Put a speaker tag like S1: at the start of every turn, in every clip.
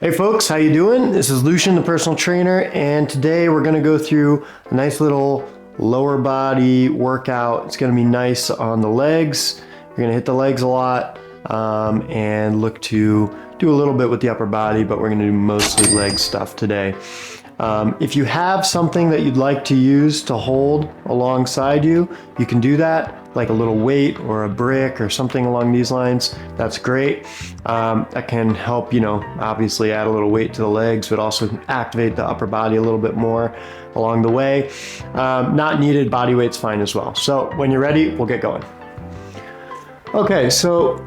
S1: Hey folks, how you doing? This is Lucian, the personal trainer, and today we're going to go through a nice little lower body workout. It's going to be nice on the legs. You're going to hit the legs a lot and look to do a little bit with the upper body, but we're going to do mostly leg stuff today. If you have something that you'd like to use to hold alongside you, you can do that, like a little weight or a brick or something along these lines. That's great. That can help, obviously add a little weight to the legs, but also activate the upper body a little bit more along the way. Not needed, body weight's fine as well. So when you're ready, we'll get going. Okay, so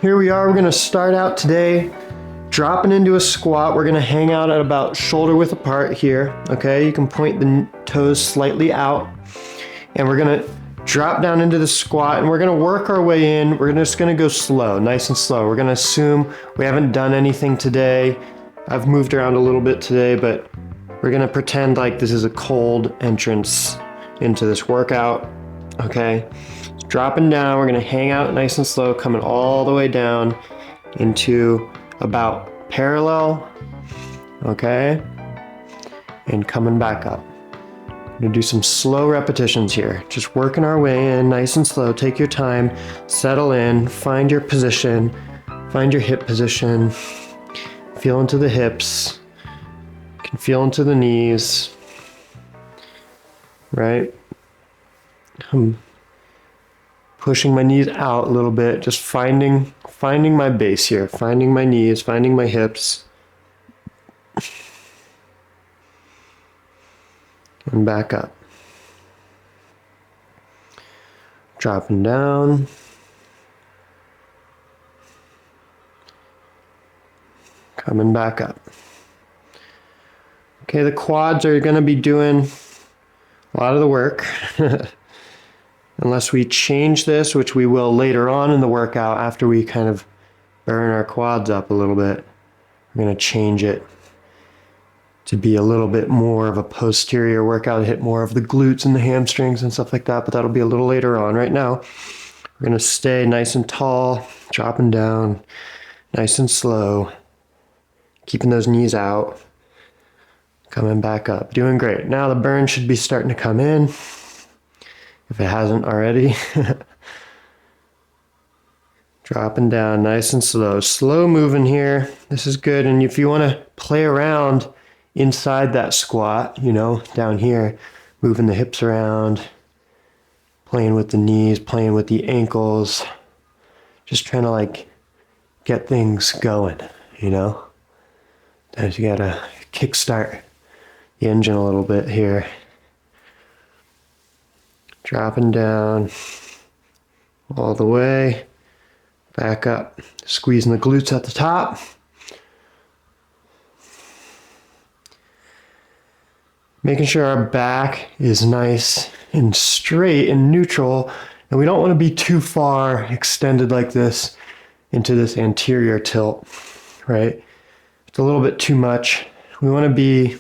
S1: here we are. We're gonna start out today dropping into a squat. We're gonna hang out at about shoulder width apart here, okay? You can point the toes slightly out, and we're gonna drop down into the squat, and we're gonna work our way in. We're just gonna go slow, nice and slow. We're gonna assume we haven't done anything today. I've moved around a little bit today, but we're gonna pretend like this is a cold entrance into this workout, okay? Dropping down, we're gonna hang out nice and slow, coming all the way down into about parallel, okay? And coming back up. We're gonna do some slow repetitions here. Just working our way in nice and slow. Take your time, settle in, find your position, find your hip position, feel into the hips, you can feel into the knees, right? I'm pushing my knees out a little bit, just finding my base here, finding my knees, finding my hips. And back up. Dropping down. Coming back up. Okay, the quads are going to be doing a lot of the work. Unless we change this, which we will later on in the workout after we kind of burn our quads up a little bit. We're going to change it to be a little bit more of a posterior workout, hit more of the glutes and the hamstrings and stuff like that, but that'll be a little later on. Right now, we're going to stay nice and tall, dropping down, nice and slow, keeping those knees out, coming back up. Doing great. Now the burn should be starting to come in, if it hasn't already. Dropping down nice and slow. Slow moving here. This is good. And if you want to play around inside that squat, down here, moving the hips around, playing with the knees, playing with the ankles, just trying to get things going, Sometimes you gotta kickstart the engine a little bit here. Dropping down all the way, back up, squeezing the glutes at the top. Making sure our back is nice and straight and neutral, and we don't want to be too far extended like this into this anterior tilt, right? It's a little bit too much. We want to be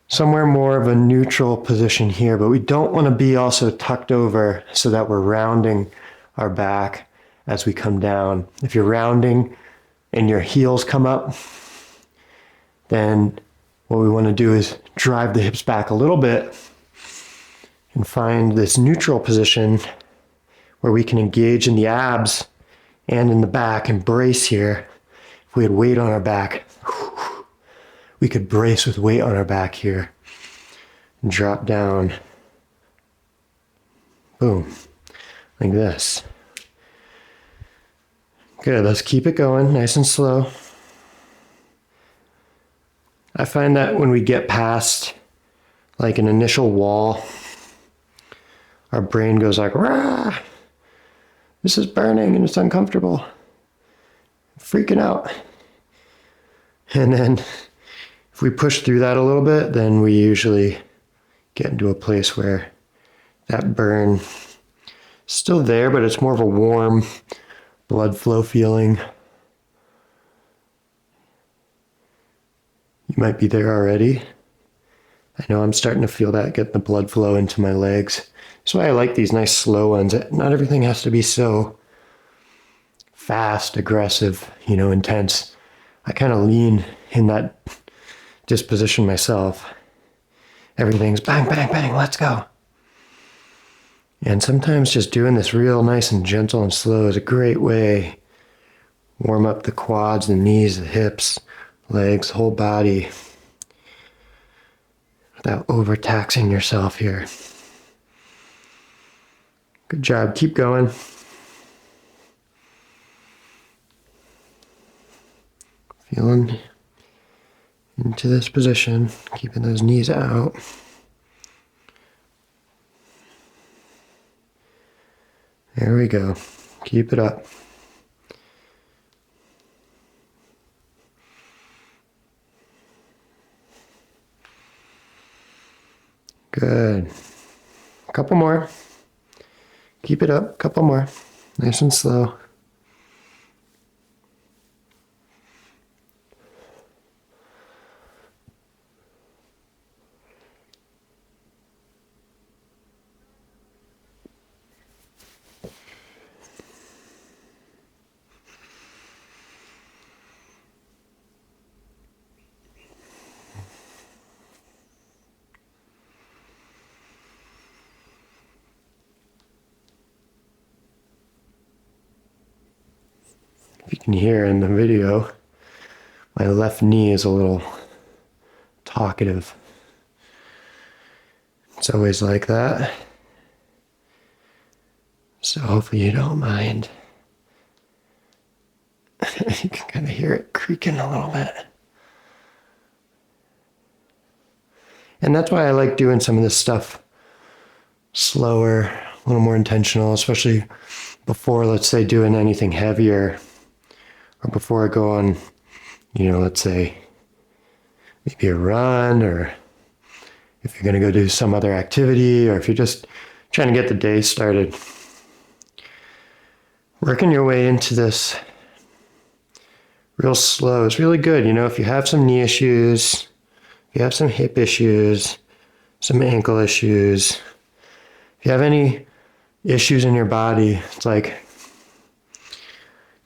S1: somewhere more of a neutral position here, but we don't want to be also tucked over so that we're rounding our back as we come down. If you're rounding and your heels come up, then what we want to do is drive the hips back a little bit and find this neutral position where we can engage in the abs and in the back and brace here. If we had weight on our back, we could brace with weight on our back here and drop down. Boom, like this. Good, let's keep it going nice and slow. I find that when we get past an initial wall, our brain goes like, rah, this is burning and it's uncomfortable. I'm freaking out. And then if we push through that a little bit, then we usually get into a place where that burn is still there, but it's more of a warm blood flow feeling. You might be there already. I know I'm starting to feel that, getting the blood flow into my legs. That's why I like these nice slow ones. Not everything has to be so fast, aggressive, intense. I kind of lean in that disposition myself. Everything's bang, bang, bang, let's go. And sometimes just doing this real nice and gentle and slow is a great way. Warm up the quads, the knees, the hips, legs, whole body without overtaxing yourself here. Good job. Keep going. Feeling into this position, keeping those knees out. There we go. Keep it up. Good. A couple more. Keep it up. A couple more. Nice and slow. If you can hear in the video, my left knee is a little talkative. It's always like that. So hopefully you don't mind. You can kind of hear it creaking a little bit. And that's why I like doing some of this stuff slower, a little more intentional, especially before, let's say, doing anything heavier, or before I go on, let's say maybe a run, or if you're going to go do some other activity, or if you're just trying to get the day started. Working your way into this real slow is really good. If you have some knee issues, if you have some hip issues, some ankle issues, if you have any issues in your body, it's like,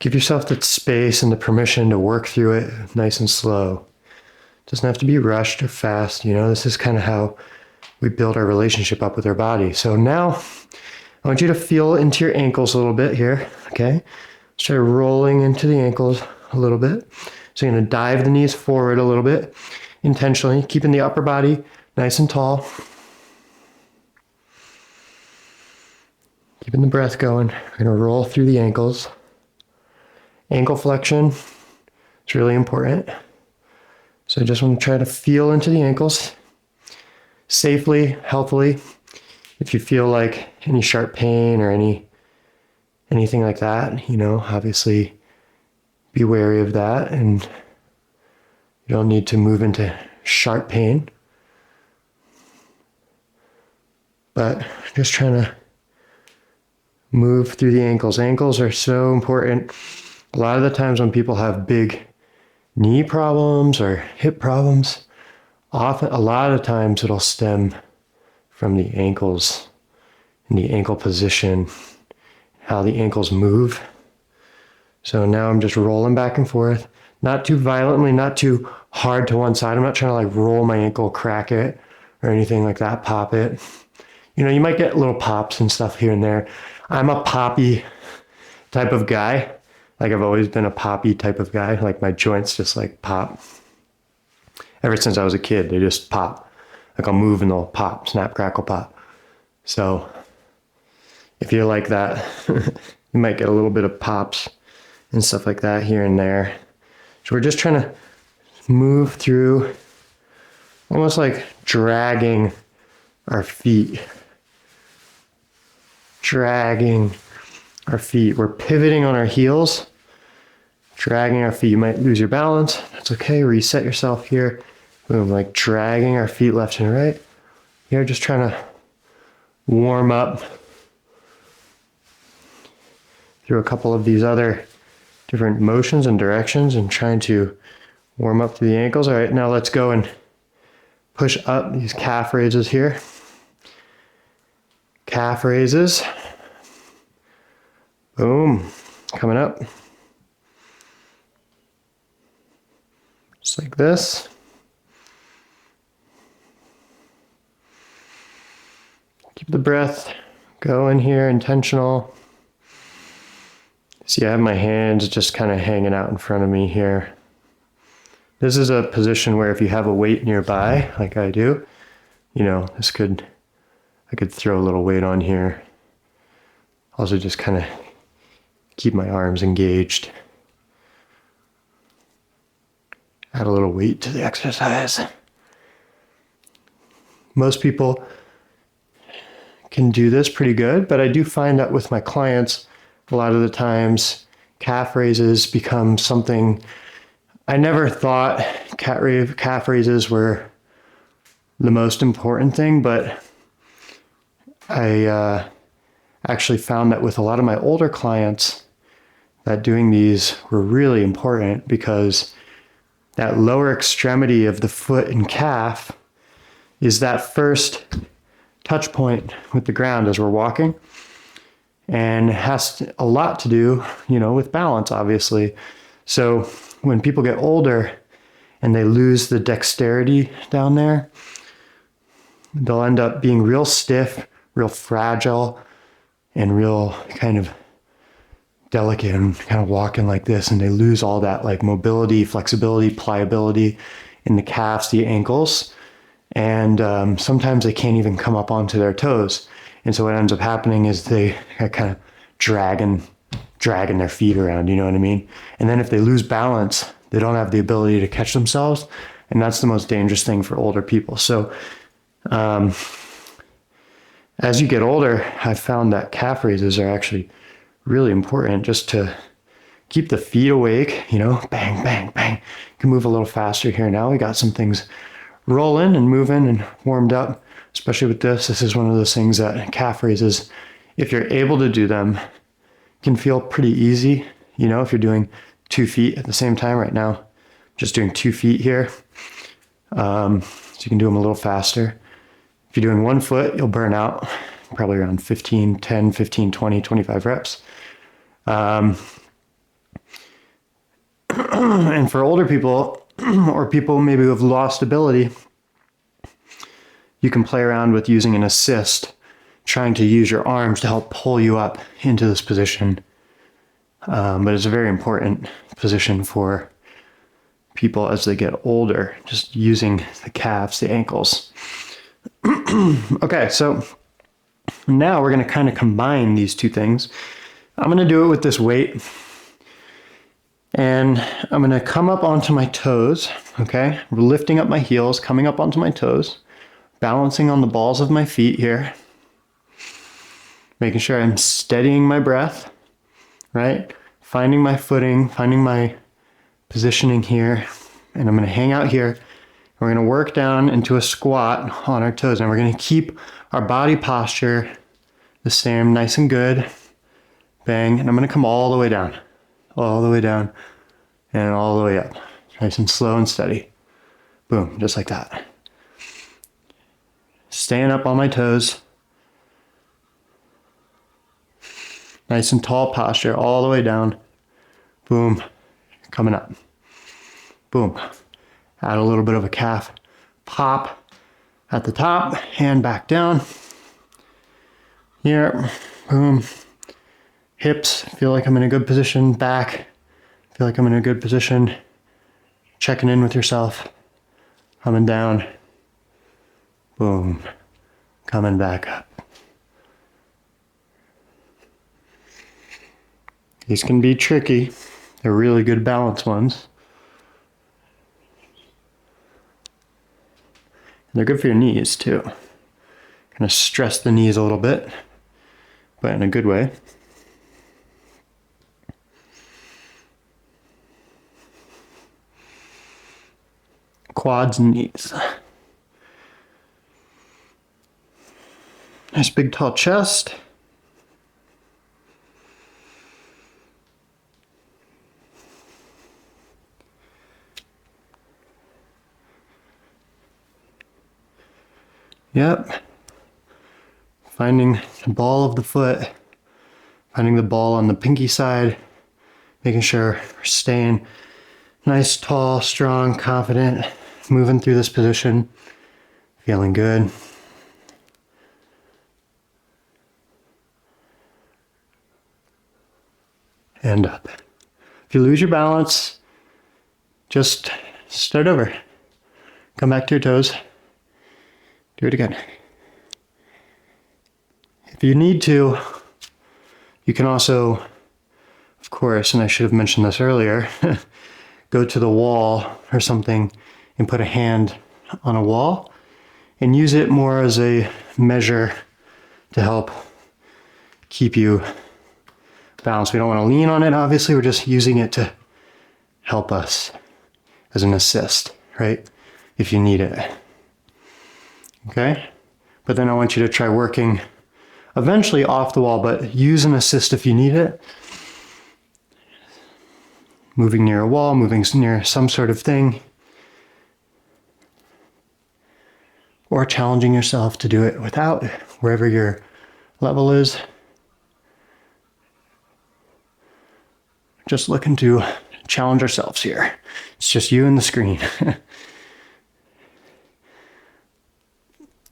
S1: give yourself the space and the permission to work through it nice and slow. It doesn't have to be rushed or fast. This is kind of how we build our relationship up with our body. So now I want you to feel into your ankles a little bit here, okay? Let's try rolling into the ankles a little bit. So you're going to dive the knees forward a little bit, intentionally, keeping the upper body nice and tall. Keeping the breath going. We're going to roll through the ankles. Ankle flexion is really important. So I just want to try to feel into the ankles safely, healthily. If you feel like any sharp pain or anything like that, obviously be wary of that, and you don't need to move into sharp pain. But just trying to move through the ankles. Ankles are so important. A lot of the times when people have big knee problems or hip problems, a lot of times it'll stem from the ankles and the ankle position, how the ankles move. So now I'm just rolling back and forth, not too violently, not too hard to one side. I'm not trying to roll my ankle, crack it or anything like that, pop it. You might get little pops and stuff here and there. I'm a poppy type of guy. Like I've always been a poppy type of guy. Like my joints just pop. Ever since I was a kid, they just pop. Like I'll move and they'll pop, snap, crackle, pop. So if you're like that, you might get a little bit of pops and stuff like that here and there. So we're just trying to move through, almost like dragging our feet. We're pivoting on our heels, dragging our feet. You might lose your balance. That's okay. Reset yourself here. Boom, like dragging our feet left and right. Here, just trying to warm up through a couple of these other different motions and directions and trying to warm up through the ankles. All right, now let's go and push up these calf raises here. Calf raises. Boom, coming up. Just like this. Keep the breath going here, intentional. See, I have my hands just kind of hanging out in front of me here. This is a position where if you have a weight nearby, like I do, you know, I could throw a little weight on here. Also just kind of keep my arms engaged. Add a little weight to the exercise. Most people can do this pretty good, but I do find that with my clients, a lot of the times calf raises become something. I never thought calf raises were the most important thing, but I actually found that with a lot of my older clients that doing these were really important, because that lower extremity of the foot and calf is that first touch point with the ground as we're walking, and it has a lot to do, you know, with balance, obviously. So when people get older and they lose the dexterity down there, they'll end up being real stiff, real fragile, and real kind of delicate and kind of walking like this, and they lose all that like mobility, flexibility, pliability in the calves, the ankles, and sometimes they can't even come up onto their toes. And so what ends up happening is they are kind of dragging their feet around, you know what I mean? And then if they lose balance, they don't have the ability to catch themselves, and that's the most dangerous thing for older people. So as you get older, I've found that calf raises are actually really important, just to keep the feet awake, you know, bang, bang, bang. You can move a little faster here now. We got some things rolling and moving and warmed up, especially with this. This is one of those things that calf raises, if you're able to do them, can feel pretty easy. You know, if you're doing 2 feet at the same time right now, just doing 2 feet here. So you can do them a little faster. If you're doing 1 foot, you'll burn out probably around 10, 15, 20, 25 reps. And for older people or people maybe who have lost ability, you can play around with using an assist, trying to use your arms to help pull you up into this position. But it's a very important position for people as they get older, just using the calves, the ankles. Okay, so now we're going to kind of combine these two things. I'm going to do it with this weight, and I'm going to come up onto my toes, okay? Lifting up my heels, coming up onto my toes, balancing on the balls of my feet here, making sure I'm steadying my breath, right? Finding my footing, finding my positioning here, and I'm going to hang out here. We're going to work down into a squat on our toes, and we're going to keep our body posture the same, nice and good. Bang, and I'm going to come all the way down, and all the way up. Nice and slow and steady. Boom, just like that. Staying up on my toes. Nice and tall posture all the way down. Boom, coming up. Boom. Add a little bit of a calf pop at the top and back down. Here, boom. Hips, feel like I'm in a good position. Back, feel like I'm in a good position. Checking in with yourself. Coming down. Boom. Coming back up. These can be tricky. They're really good balance ones. They're good for your knees too. Kind of stress the knees a little bit, but in a good way. Quads and knees. Nice big tall chest. Yep. Finding the ball of the foot, finding the ball on the pinky side, making sure we're staying Nice, tall, strong, confident, moving through this position, feeling good. And up. If you lose your balance, just start over. Come back to your toes. Do it again. If you need to, you can also, of course, and I should have mentioned this earlier, go to the wall or something and put a hand on a wall and use it more as a measure to help keep you balanced. We don't want to lean on it, obviously. We're just using it to help us as an assist, right? If you need it. Okay? But then I want you to try working eventually off the wall, but use an assist if you need it. Moving near a wall, moving near some sort of thing. Or challenging yourself to do it without, wherever your level is. Just looking to challenge ourselves here. It's just you and the screen.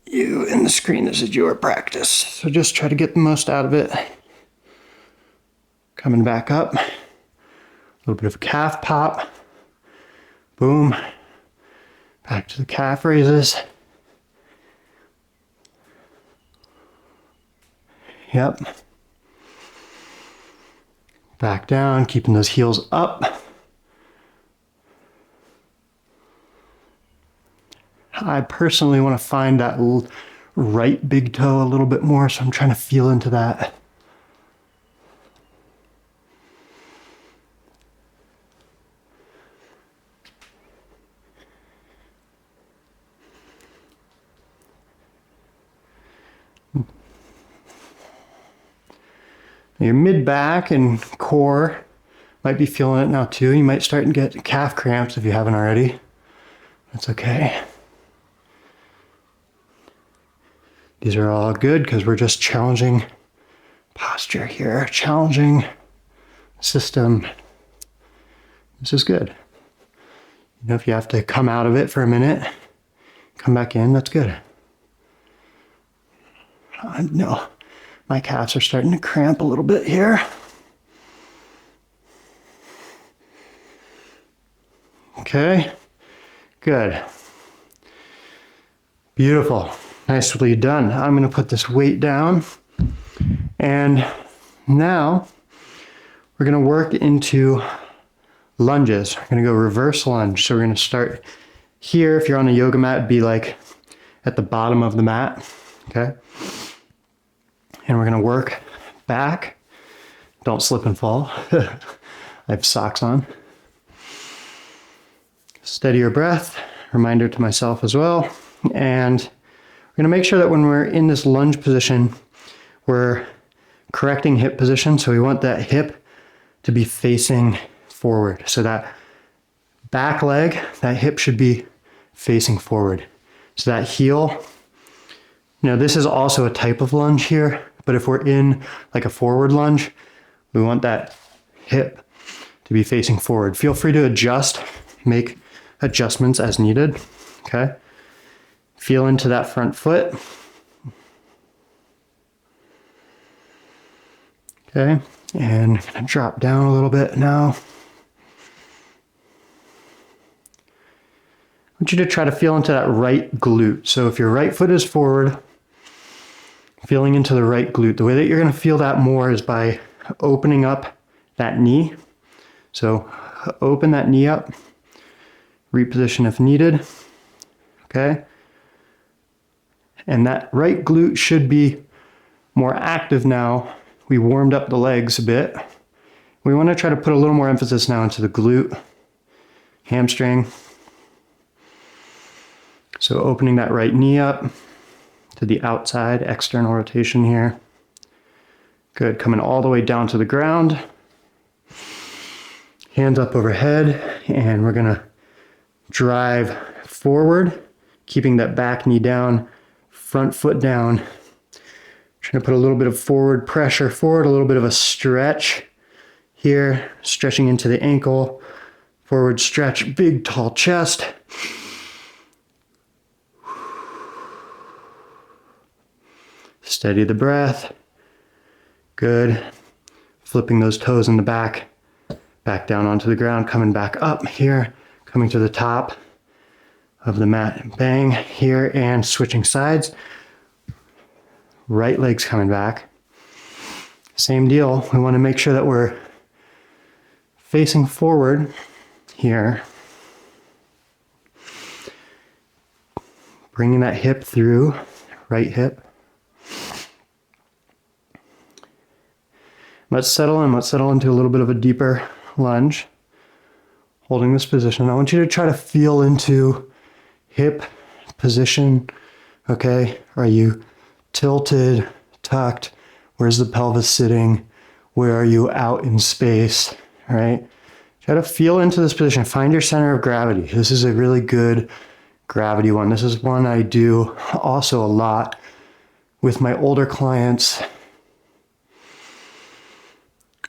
S1: You and the screen, this is your practice. So just try to get the most out of it. Coming back up. A little bit of a calf pop. Boom. Back to the calf raises. Yep. Back down, keeping those heels up. I personally want to find that right big toe a little bit more, so I'm trying to feel into that. Your mid-back and core might be feeling it now too. You might start to get calf cramps if you haven't already. That's okay. These are all good because we're just challenging posture here, challenging system. This is good. You know, if you have to come out of it for a minute, come back in, that's good. No, my calves are starting to cramp a little bit here. Okay, good. Beautiful. Nicely done. I'm going to put this weight down. And now we're going to work into lunges. We're going to go reverse lunge. So we're going to start here. If you're on a yoga mat, it'd be like at the bottom of the mat. Okay. And we're going to work back. Don't slip and fall. I have socks on. Steady your breath. Reminder to myself as well. And we're going to make sure that when we're in this lunge position, we're correcting hip position. So we want that hip to be facing forward. So that back leg, that hip should be facing forward. So that heel, this is also a type of lunge here, but if we're in like a forward lunge, we want that hip to be facing forward. Feel free to adjust, make adjustments as needed, okay? Feel into that front foot. Okay, and I'm gonna drop down a little bit now. I want you to try to feel into that right glute. So if your right foot is forward, feeling into the right glute. The way that you're gonna feel that more is by opening up that knee. So open that knee up, reposition if needed, okay? And that right glute should be more active now. We warmed up the legs a bit. We want to try to put a little more emphasis now into the glute, hamstring. So opening that right knee up to the outside, external rotation here. Good, coming all the way down to the ground. Hands up overhead, and we're gonna drive forward, keeping that back knee down, front foot down. Trying to put a little bit of forward pressure forward, a little bit of a stretch here, stretching into the ankle, Forward stretch, big tall chest. Steady the breath. Good. Flipping those toes in the back. Back down onto the ground, coming back up here, coming to the top of the mat. Bang here and switching sides. Right leg's coming back. Same deal. We want to make sure that we're facing forward here. Bringing that hip through, right hip. Let's settle in. Let's settle into a little bit of a deeper lunge. Holding this position. I want you to try to feel into hip position. Okay. Are you tilted, tucked? Where's the pelvis sitting? Where are you out in space? All right. Try to feel into this position. Find your center of gravity. This is a really good gravity one. This is one I do also a lot with my older clients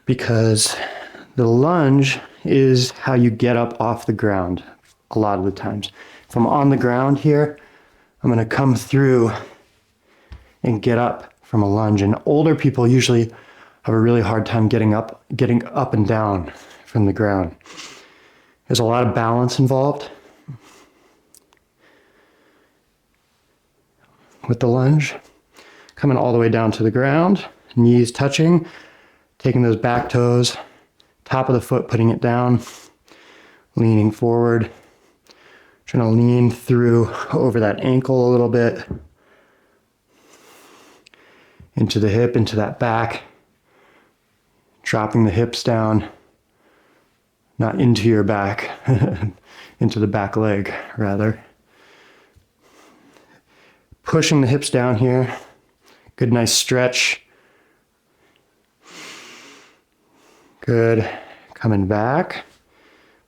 S1: because the lunge is how you get up off the ground a lot of the times. If I'm on the ground here, I'm going to come through and get up from a lunge. And older people usually have a really hard time getting up and down from the ground. There's a lot of balance involved with the lunge. Coming all the way down to the ground, knees touching, taking those back toes, top of the foot, putting it down, leaning forward, trying to lean through over that ankle a little bit, into the hip, into that back, dropping the hips down, not into your back, into the back leg rather. Pushing the hips down here, good nice stretch. Good, coming back,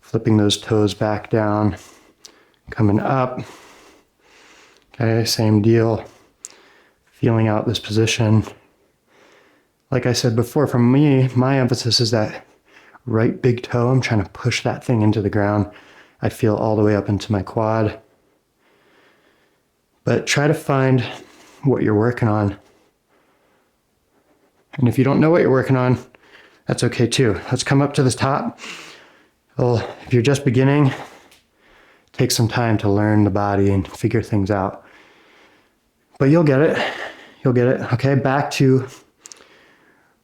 S1: flipping those toes back down, coming up. Okay, same deal. Feeling out this position. Like I said before, for me, my emphasis is that right big toe. I'm trying to push that thing into the ground. I feel all the way up into my quad. But try to find what you're working on. And if you don't know what you're working on, that's okay too. Let's come up to the top. Well, if you're just beginning, take some time to learn the body and figure things out. But you'll get it. You'll get it. Okay, back to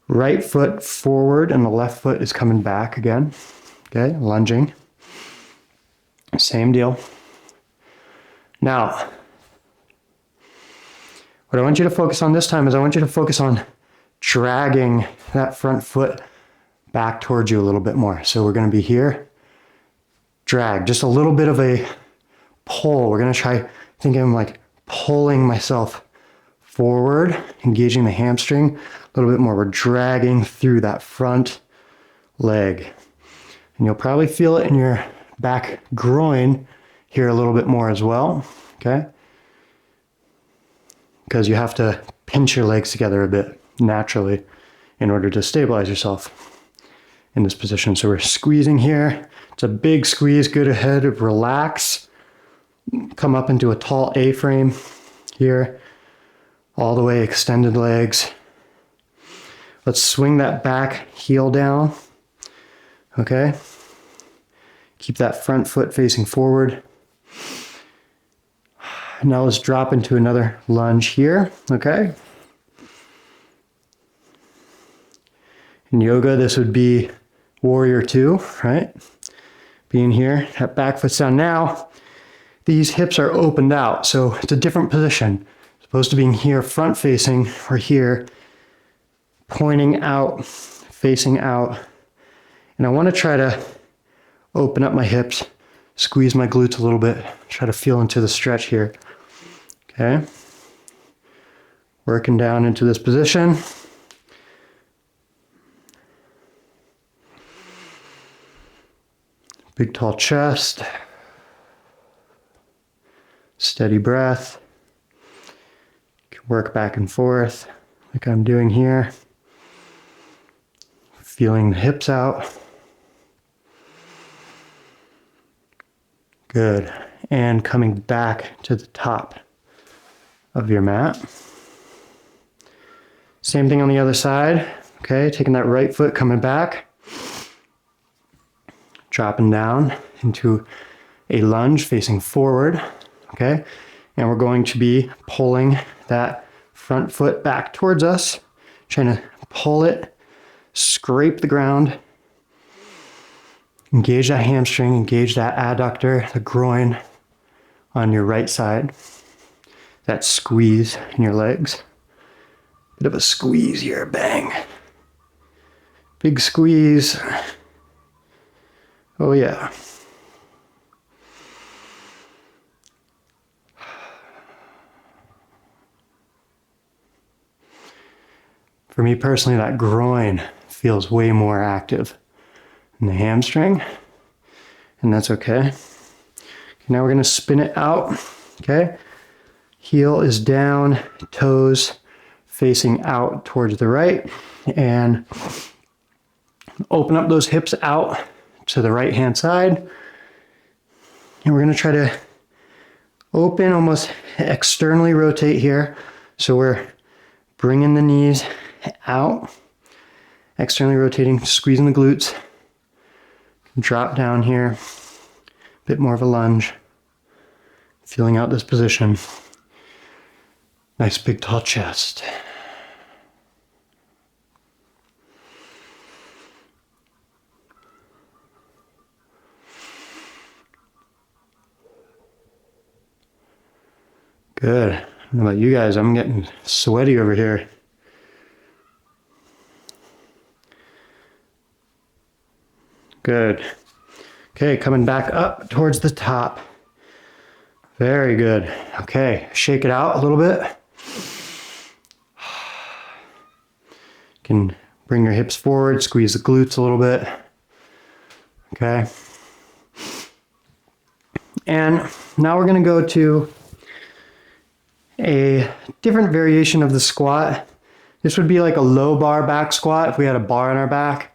S1: right foot forward and the left foot is coming back again. Okay, lunging. Same deal. Now, what I want you to focus on this time is I want you to focus on dragging that front foot back towards you a little bit more. So we're going to be here. Drag, just a little bit of a pull. We're going to try thinking I'm like pulling myself forward, engaging the hamstring a little bit more. We're dragging through that front leg. And you'll probably feel it in your back groin here a little bit more as well. Okay? Because you have to pinch your legs together a bit naturally in order to stabilize yourself in this position. So we're squeezing here. It's a big squeeze. Good ahead. Relax. Come up into a tall A-frame here. All the way extended legs. Let's swing that back heel down. Okay. Keep that front foot facing forward. Now let's drop into another lunge here. Okay. In yoga, this would be warrior two, right? Being here, that back foot's down. Now, these hips are opened out, so it's a different position. As opposed to being here front facing, or here pointing out, facing out. And I want to try to open up my hips, squeeze my glutes a little bit, try to feel into the stretch here. Okay. Working down into this position. Big tall chest. Steady breath. Work back and forth like I'm doing here. Feeling the hips out. Good. And coming back to the top of your mat. Same thing on the other side. Okay, taking that right foot, coming back. Dropping down into a lunge facing forward. Okay, and we're going to be pulling that front foot back towards us, trying to pull it, scrape the ground, engage that hamstring, engage that adductor, the groin on your right side. That squeeze in your legs. Bit of a squeeze here, bang. Big squeeze. Oh yeah. For me personally, that groin feels way more active than the hamstring, and that's okay. Now we're gonna spin it out, okay? Heel is down, toes facing out towards the right, and open up those hips out to the right hand side. And we're gonna try to open, almost externally rotate here. So we're bringing the knees out, externally rotating, squeezing the glutes. Drop down here, a bit more of a lunge. Feeling out this position. Nice big tall chest. Good. I don't know about you guys, I'm getting sweaty over here. Good. Okay, coming back up towards the top. Very good. Okay, shake it out a little bit. You can bring your hips forward, squeeze the glutes a little bit. Okay. And now we're going to go to a different variation of the squat. This would be like a low bar back squat if we had a bar on our back.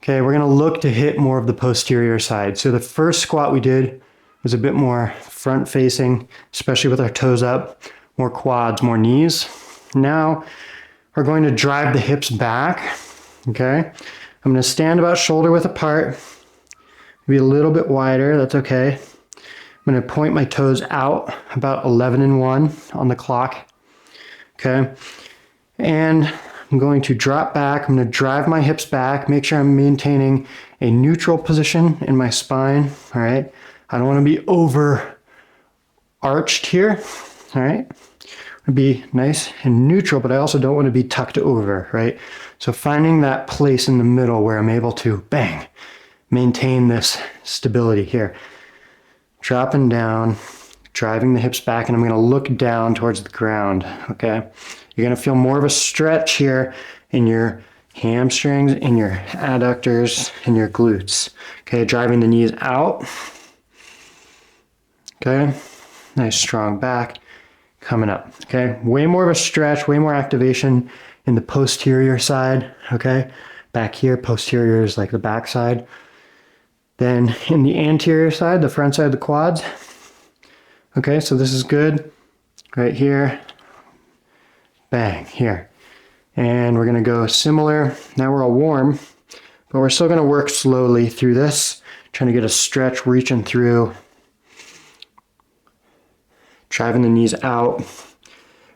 S1: Okay, we're going to look to hit more of the posterior side. So the first squat we did was a bit more front facing, especially with our toes up, more quads, more knees. Now we're going to drive the hips back. Okay, I'm going to stand about shoulder width apart, maybe a little bit wider, that's okay. I'm going to point my toes out about 11 and 1 on the clock. Okay, and I'm going to drop back. I'm going to drive my hips back, make sure I'm maintaining a neutral position in my spine. All right, I don't want to be over arched here. All right, be nice and neutral, but I also don't want to be tucked over, right? So finding that place in the middle where I'm able to, bang, maintain this stability here. Dropping down, driving the hips back, and I'm going to look down towards the ground, okay? You're going to feel more of a stretch here in your hamstrings, in your adductors, and your glutes, okay? Driving the knees out, okay? Nice strong back. Coming up, okay? Way more of a stretch, way more activation in the posterior side, okay? Back here, posterior is like the back side. Then in the anterior side, the front side of the quads. Okay, so this is good. Right here, bang, here. And we're gonna go similar. Now we're all warm, but we're still gonna work slowly through this, trying to get a stretch, reaching through. Driving the knees out.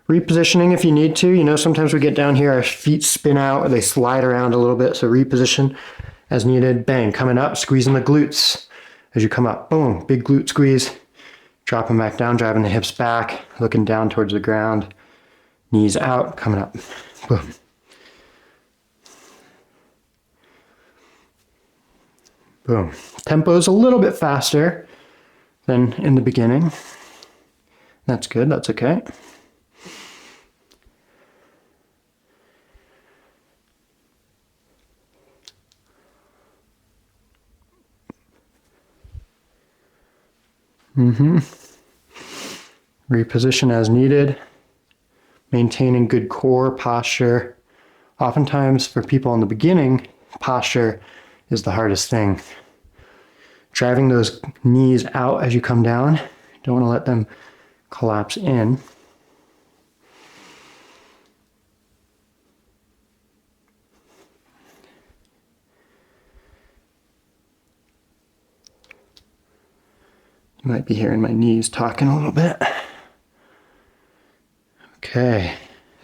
S1: Repositioning if you need to. You know, sometimes we get down here, our feet spin out, or they slide around a little bit, so reposition as needed. Bang, coming up, squeezing the glutes as you come up. Boom, big glute squeeze. Dropping back down, driving the hips back, looking down towards the ground. Knees out, coming up. Boom. Boom. Tempo's a little bit faster than in the beginning. That's good, that's okay. Reposition as needed. Maintaining good core posture. Oftentimes for people in the beginning, posture is the hardest thing. driving those knees out as you come down. Don't want to let them collapse in. You might be hearing my knees talking a little bit. Okay,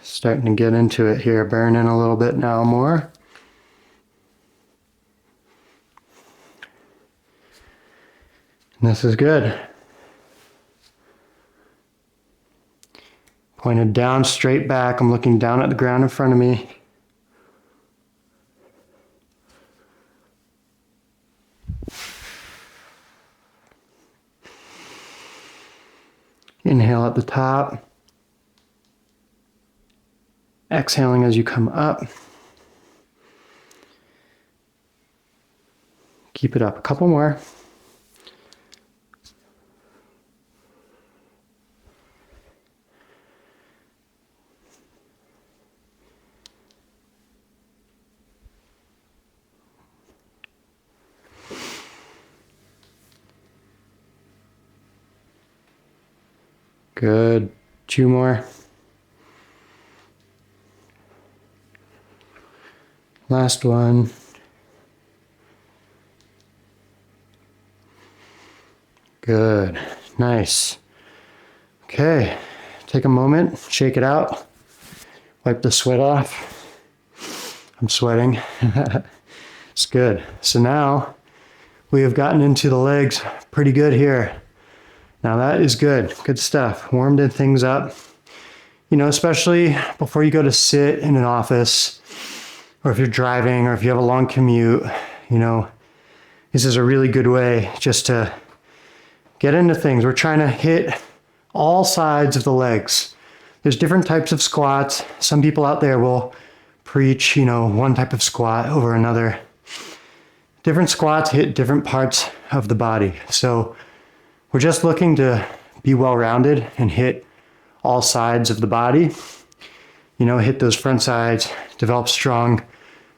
S1: starting to get into it here, burning a little bit now more. And this is good. Pointed down, straight back. I'm looking down at the ground in front of me. Inhale at the top. Exhaling as you come up. Keep it up. A couple more. Good. 2 more. Last one. Good. Nice. Okay. Take a moment, shake it out, wipe the sweat off. I'm sweating. It's good. So now we have gotten into the legs pretty good here. Now that is good. Good stuff. Warmed things up. You know, especially before you go to sit in an office, or if you're driving, or if you have a long commute, you know, this is a really good way just to get into things. We're trying to hit all sides of the legs. There's different types of squats. Some people out there will preach, you know, one type of squat over another. Different squats hit different parts of the body. So we're just looking to be well-rounded and hit all sides of the body. You know, hit those front sides, develop strong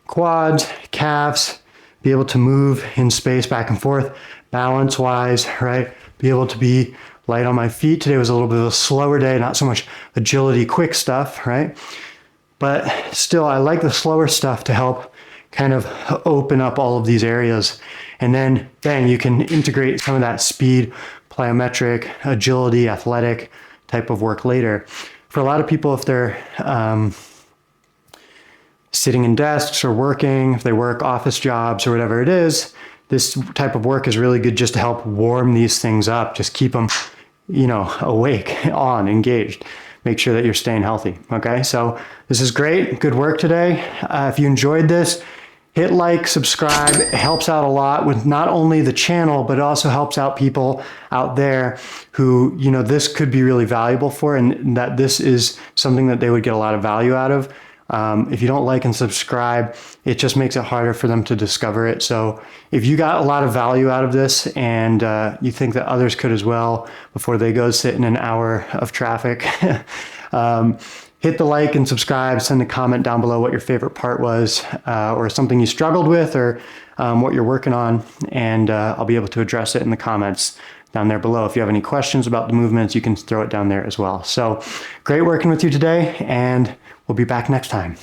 S1: quads, calves, be able to move in space back and forth, balance-wise, right? Be able to be light on my feet. Today was a little bit of a slower day, not so much agility, quick stuff, right? But still, I like the slower stuff to help kind of open up all of these areas. And then, bang, you can integrate some of that speed, plyometric, agility, athletic type of work later. For a lot of people, if they're sitting in desks or working, if they work office jobs or whatever it is, this type of work is really good just to help warm these things up, just keep them, you know, awake, on, engaged. Make sure that you're staying healthy, okay? So this is great, good work today. If you enjoyed this, hit like, subscribe. It helps out a lot with not only the channel, but it also helps out people out there who, you know, this could be really valuable for, and that this is something that they would get a lot of value out of. If you don't like and subscribe, it just makes it harder for them to discover it. So if you got a lot of value out of this and you think that others could as well before they go sit in an hour of traffic, hit the like and subscribe, send a comment down below what your favorite part was, or something you struggled with, or what you're working on, and I'll be able to address it in the comments down there below. If you have any questions about the movements, you can throw it down there as well. So great working with you today, and we'll be back next time.